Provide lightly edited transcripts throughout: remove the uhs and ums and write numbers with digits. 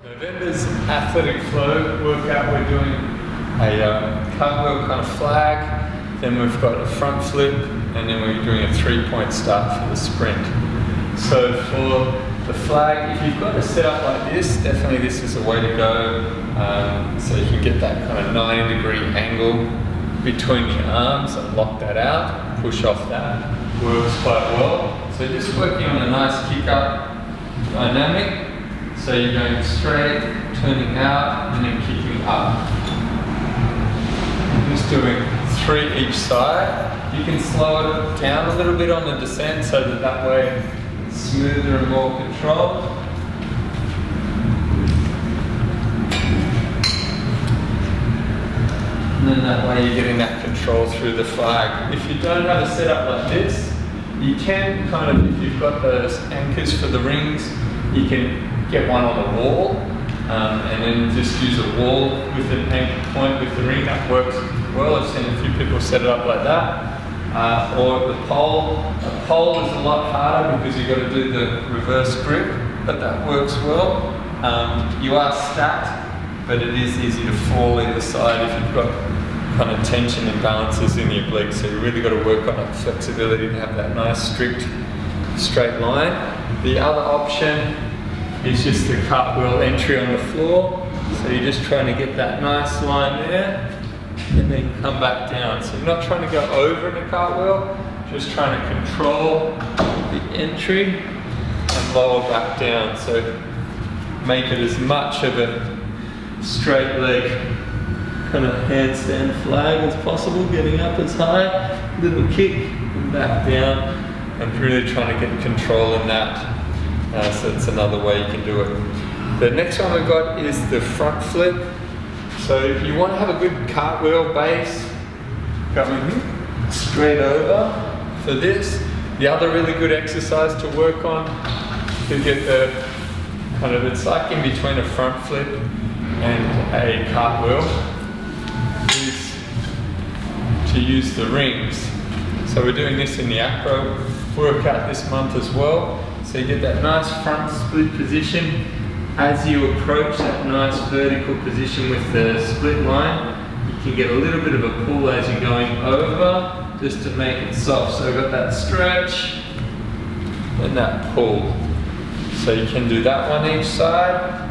November's athletic flow workout, we're doing a cartwheel kind of flag, then we've got a front flip, and then we're doing a 3-point start for the sprint. So for the flag, if you've got a setup like this, definitely this is a way to go. So you can get that kind of 90-degree angle between your arms and lock that out, push off that, works quite well. So just working on a nice kick up dynamic. So you're going straight, turning out, and then kicking up. Just doing 3 each side. You can slow it down a little bit on the descent so that way it's smoother and more controlled. And then that way you're getting that control through the flag. If you don't have a setup like this, you can kind of, if you've got those anchors for the rings, you can get one on the wall and then just use a wall with an anchor point with the ring. That works well. I've seen a few people set it up like that. Or the pole. A pole is a lot harder because you've got to do the reverse grip, but that works well. You are stacked, but it is easy to fall either side if you've got kind of tension imbalances in your obliques. So you really got to work on that flexibility to have that nice strict straight line. The other option is just the cartwheel entry on the floor. So you're just trying to get that nice line there and then come back down. So you're not trying to go over in a cartwheel, just trying to control the entry and lower back down. So make it as much of a straight leg kind of handstand flag as possible, getting up as high, little kick and back down, and really trying to get control in that. So that's another way you can do it. The next one we've got is the front flip. So if you want to have a good cartwheel base going straight over for this, the other really good exercise to work on to get the kind of, it's like in between a front flip and a cartwheel, is to use the rings. So we're doing this in the acro workout this month as well. So you get that nice front split position. As you approach that nice vertical position with the split line, you can get a little bit of a pull as you're going over, just to make it soft. So we've got that stretch and that pull. So you can do that one each side.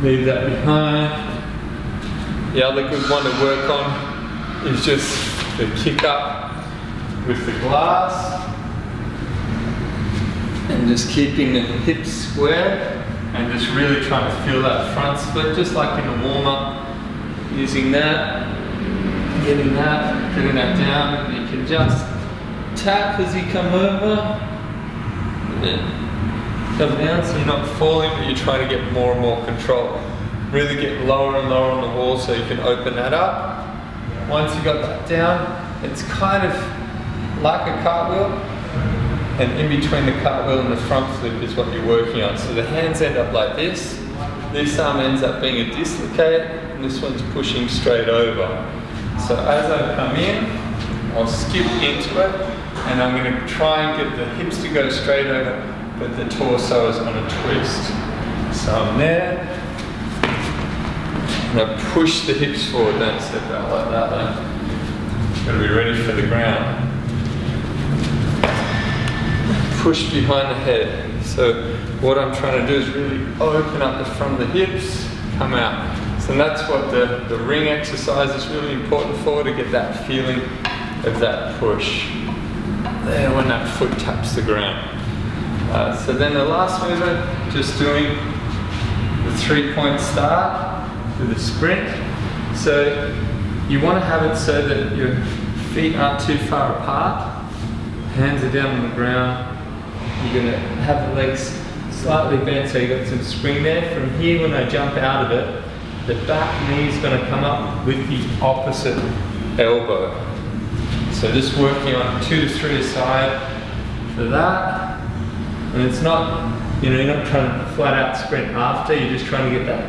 Leave that behind. The other good one to work on is just the kick up with the glass. And just keeping the hips square and just really trying to feel that front split, just like in a warm-up. Using that, getting that down, and you can just tap as you come over, and then come down so you're not falling, but you're trying to get more and more control. Really get lower and lower on the wall so you can open that up. Once you got that down, it's kind of like a cartwheel. And in between the cartwheel and the front flip is what you're working on. So the hands end up like this. This arm ends up being a dislocate, and this one's pushing straight over. So as I come in, I'll skip into it, and I'm going to try and get the hips to go straight over, but the torso is on a twist. So I'm there, and I push the hips forward, don't step out like that though. Got to be ready for the ground. Push behind the head. So what I'm trying to do is really open up the front of the hips, come out. So that's what the ring exercise is really important for, to get that feeling of that push there when that foot taps the ground. So then the last movement, just doing the 3-point start with a sprint. So you want to have it so that your feet aren't too far apart, hands are down on the ground. You're going to have the legs slightly bent so you've got some spring there. From here, when I jump out of it, the back knee is going to come up with the opposite elbow. So just working on 2 to 3 aside for that. And it's not, you're not trying to flat out sprint after, you're just trying to get that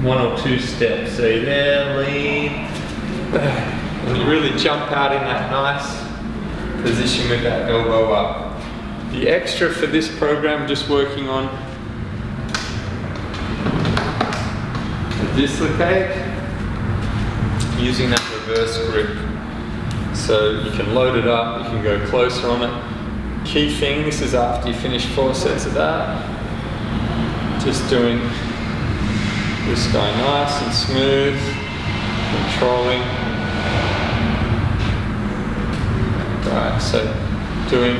1 or 2 steps. So you're there, lean, and you really jump out in that nice position with that elbow up. The extra for this program, just working on dislocate using that reverse grip. So you can load it up, you can go closer on it. Key thing, this is after you finish 4 sets of that. Just doing this guy nice and smooth, controlling. Right, so doing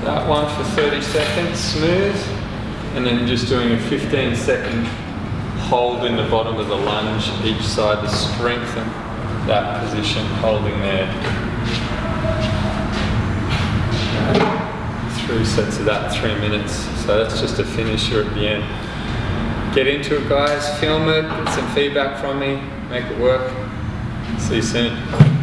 that one for 30 seconds, smooth, and then just doing a 15-second hold in the bottom of the lunge each side to strengthen that position, holding there. 3 sets of that, 3 minutes. So that's just a finisher at the end. Get into it, guys, film it, get some feedback from me, make it work. See you soon.